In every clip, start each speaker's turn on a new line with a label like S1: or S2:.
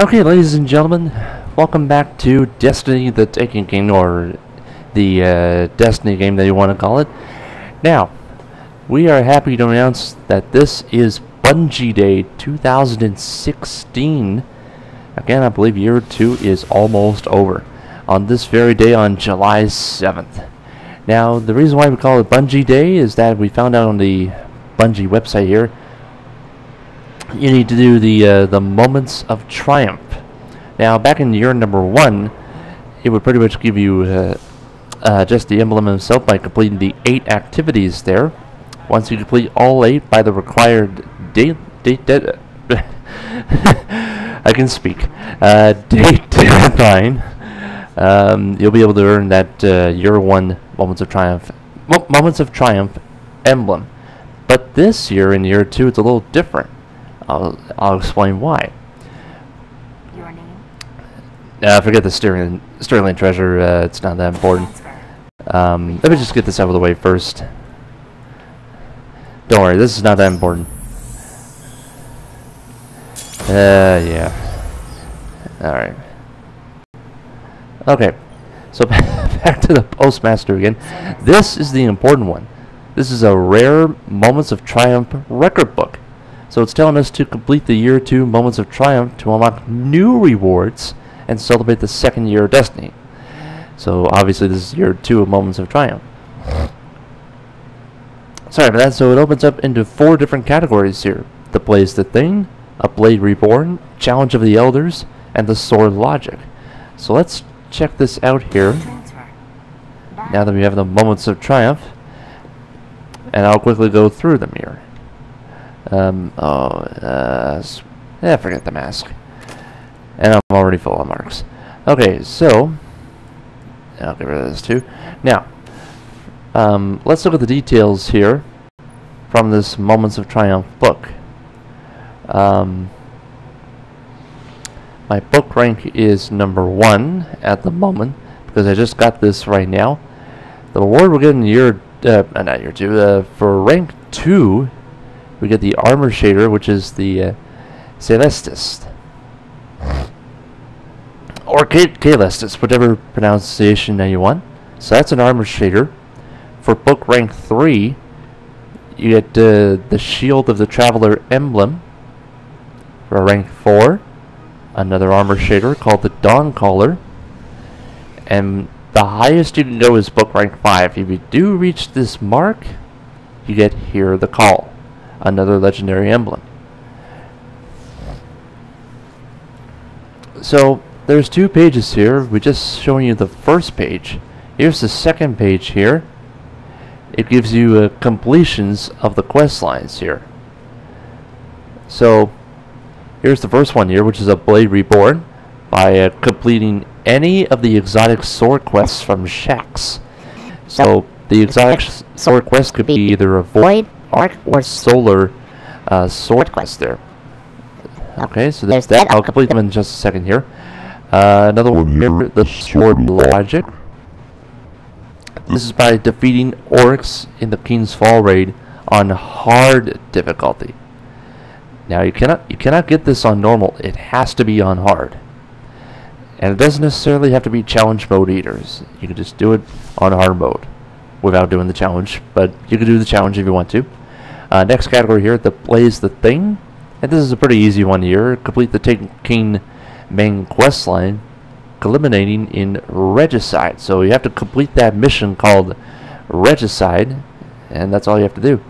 S1: Okay, ladies and gentlemen, welcome back to Destiny the Taken King, or the Destiny game that you want to call it. Now, we are happy to announce that this is Bungie Day 2016. Again, I believe year 2 is almost over. On this very day, on July 7th. Now, the reason why we call it Bungie Day is that we found out on the Bungie website here, you need to do the Moments of Triumph. Now, back in year number 1, it would pretty much give you just the emblem himself by completing the 8 activities there. Once you complete all 8 by the required date I can speak. Date deadline. You'll be able to earn that year 1 Moments of Triumph emblem. But this year, in year 2, it's a little different. I'll explain why.
S2: Your name?
S1: Forget the Sterling treasure. It's not that important. Let me just get this out of the way first. Don't worry, this is not that important. Yeah. Alright. Okay. So back to the Postmaster again. This is the important one. This is a rare Moments of Triumph record book. So it's telling us to complete the year 2 Moments of Triumph to unlock new rewards and celebrate the 2nd year of Destiny. So obviously this is year 2 of Moments of Triumph. Sorry about that. So it opens up into 4 different categories here. The Blaze the Thing, A Blade Reborn, Challenge of the Elders, and the Sword Logic. So let's check this out here. Now that we have the Moments of Triumph. And I'll quickly go through them here. Forget the mask. And I'm already full of marks. Okay, so I'll get rid of this too. Now, let's look at the details here from this Moments of Triumph book. My book rank is number 1 at the moment because I just got this right now. The reward we're getting not year 2, for rank 2. We get the armor shader, which is the Celestis. Or Calestis, whatever pronunciation that you want. So that's an armor shader. For book rank 3, you get the Shield of the Traveler emblem. For rank 4, another armor shader called the Dawn Caller. And the highest you can go is book rank 5. If you do reach this mark, you get Hear the Call. Another legendary emblem. So there's 2 pages here. We're just showing you the first page. Here's the second page here. It gives you completions of the quest lines here. So here's the first one here, which is A Blade Reborn, by completing any of the exotic sword quests from Shax. So the exotic sword quest could be either a Void, Arc, or Solar sword quest there. Okay, so there's that. I'll complete them in just a second here. Another one here, the Sword Logic. This is by defeating orcs in the King's Fall raid on hard difficulty. Now you cannot get this on normal. It has to be on hard. And it doesn't necessarily have to be challenge mode either. You can just do it on hard mode without doing the challenge, but you can do the challenge if you want to. Next category here, the Blaze the Thing. And this is a pretty easy one here. Complete the Taken King main quest line, culminating in Regicide. So you have to complete that mission called Regicide, and that's all you have to do.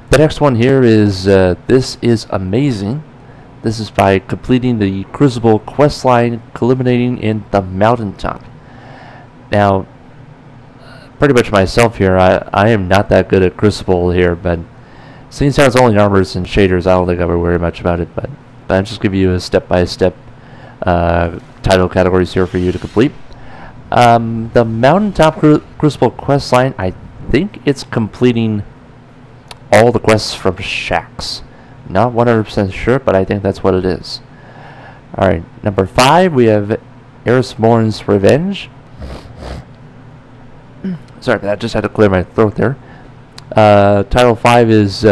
S1: The next one here is This Is Amazing. This is by completing the Crucible quest line, culminating in the Mountaintop. Now, pretty much myself here, I am not that good at Crucible here, but since it's only armors and shaders, I don't think I would worry much about it, but I'll just give you a step-by-step title categories here for you to complete. The Mountaintop Crucible quest line, I think it's completing all the quests from Shax. Not 100% sure, but I think that's what it is. Alright, number 5, we have Erismorn's Revenge. Sorry about that, just had to clear my throat there. Title 5 is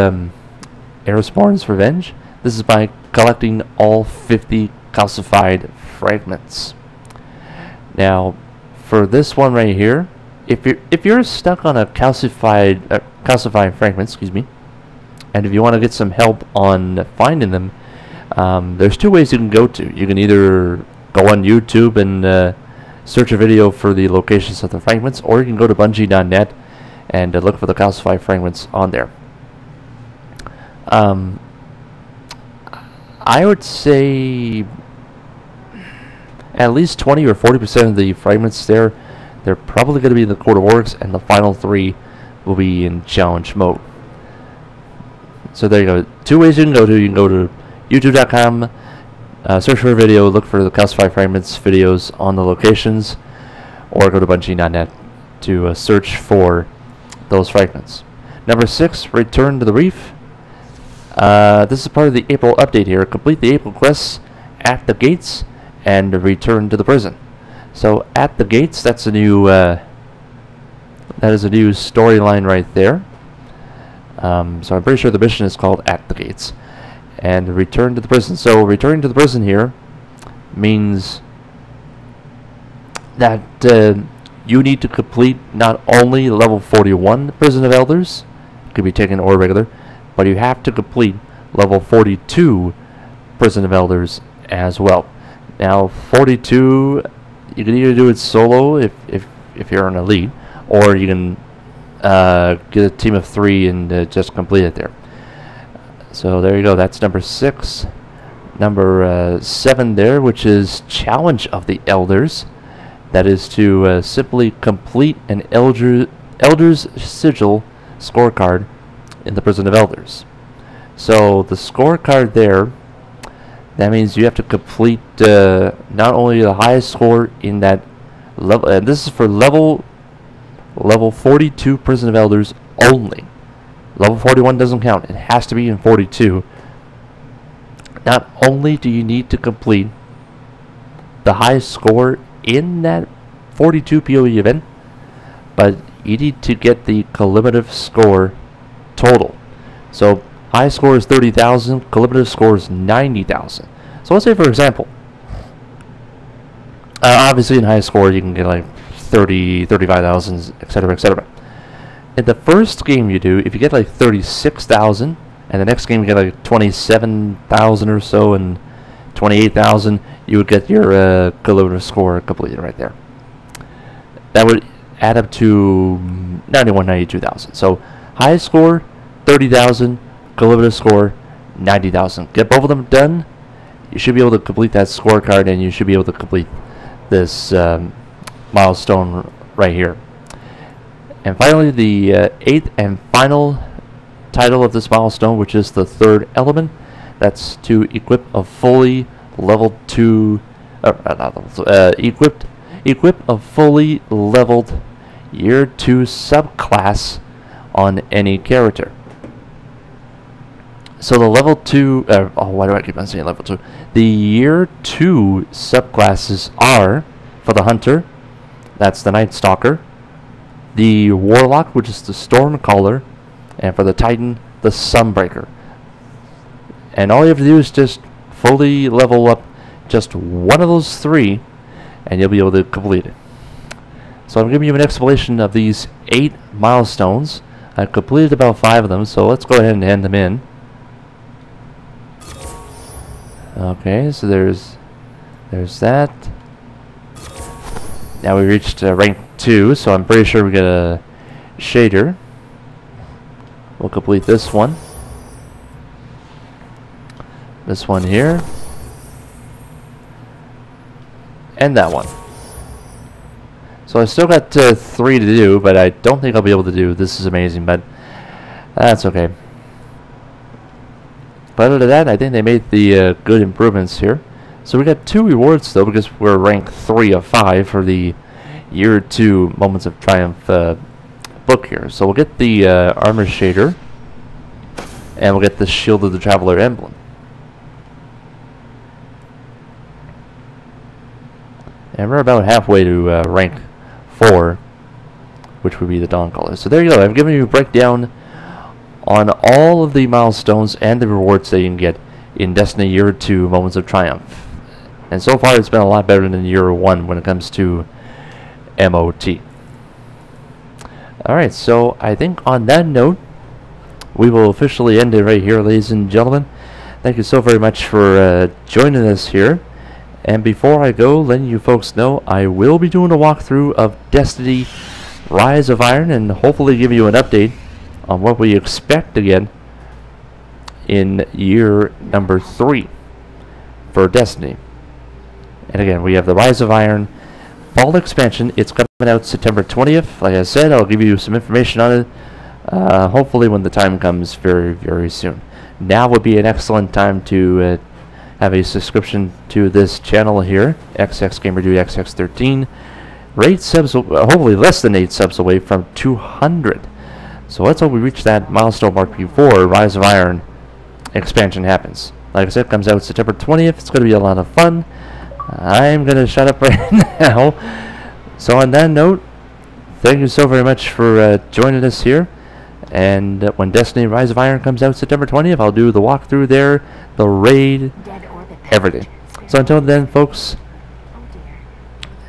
S1: Erismorn's Revenge. This is by collecting all 50 calcified fragments. Now, for this one right here, if you're stuck on a calcified fragment, excuse me, and if you want to get some help on finding them, there's two ways you can go to. You can either go on YouTube and search a video for the locations of the fragments, or you can go to Bungie.net and look for the calcified fragments on there. I would say at least 20 or 40% of the fragments there, they're probably going to be in the Court of Orcs, and the final 3 will be in challenge mode. So there you go. Two ways you can go to. You can go to youtube.com, search for a video, look for the calcified fragments videos on the locations, or go to Bungie.net to search for those fragments. Number 6, return to the reef. This is part of the April update here. Complete the April quests at the gates and return to the prison. So at the gates, that's a new that is a new storyline right there. So I'm pretty sure the mission is called At the Gates. And return to the prison. So returning to the prison here means that you need to complete not only level 41 Prison of Elders, could be taken or regular, but you have to complete level 42 Prison of Elders as well. Now 42, you can either do it solo if you're an elite, or you can get a team of 3 and just complete it there. So there you go, that's number 6. Number 7 there, which is Challenge of the Elders. That is to simply complete an Elder's Sigil scorecard in the Prison of Elders. So the scorecard there, that means you have to complete not only the highest score in that level, and this is for level 42 Prison of Elders only. Level 41 doesn't count. It has to be in 42. Not only do you need to complete the highest score in that 42 PoE event, but you need to get the cumulative score total. So high score is 30,000, cumulative score is 90,000. So let's say, for example, obviously in high score you can get like 30, 35,000, etc., etc. In the first game you do, if you get like 36,000, and the next game you get like 27,000 or so, and 28,000, you would get your cumulative score completed right there. That would add up to 91, 92,000. So high score 30,000, cumulative score 90,000. Get both of them done, you should be able to complete that scorecard, and you should be able to complete this milestone right here. And finally, the 8th and final title of this milestone, which is the 3rd element. That's to equip a fully level 2, equip a fully leveled Year 2 subclass on any character. So the level 2, why do I keep on saying level 2? The Year 2 subclasses are, for the Hunter, that's the Night Stalker, the Warlock, which is the Stormcaller, and for the Titan, the Sunbreaker. And all you have to do is just fully level up just one of those 3, and you'll be able to complete it. So I'm giving you an explanation of these 8 milestones. I've completed about 5 of them, so let's go ahead and hand them in. Okay, so there's that. Now we reached rank 2, so I'm pretty sure we get a shader. We'll complete this one. This one here. And that one. So I still got 3 to do, but I don't think I'll be able to do. This is amazing, but that's okay. But other than that, I think they made the good improvements here. So we got 2 rewards though, because we're rank 3 of 5 for the Year 2 Moments of Triumph book here. So we'll get the armor shader, and we'll get the Shield of the Traveler emblem. And we're about halfway to rank 4, which would be the Dawn Color. So there you go. I've given you a breakdown on all of the milestones and the rewards that you can get in Destiny Year 2 Moments of Triumph. And so far it's been a lot better than year 1 when it comes to MOT. Alright, so I think on that note, we will officially end it right here, ladies and gentlemen. Thank you so very much for joining us here. And before I go, letting you folks know, I will be doing a walkthrough of Destiny Rise of Iron and hopefully give you an update on what we expect again in year number 3 for Destiny. And again, we have the Rise of Iron fall expansion. It's coming out September 20th. Like I said, I'll give you some information on it, hopefully when the time comes very, very soon. Now would be an excellent time to have a subscription to this channel here, XXGamerDude XX13. 8 subs, hopefully less than 8 subs away from 200. So let's hope we reach that milestone mark before Rise of Iron expansion happens. Like I said, it comes out September 20th. It's going to be a lot of fun. I'm going to shut up right now. So on that note, thank you so very much for joining us here. And when Destiny Rise of Iron comes out September 20th, I'll do the walkthrough there, the raid, everything. So until then, folks,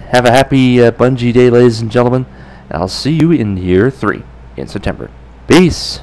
S1: have a happy Bungie day, ladies and gentlemen. I'll see you in year 3 in September. Peace.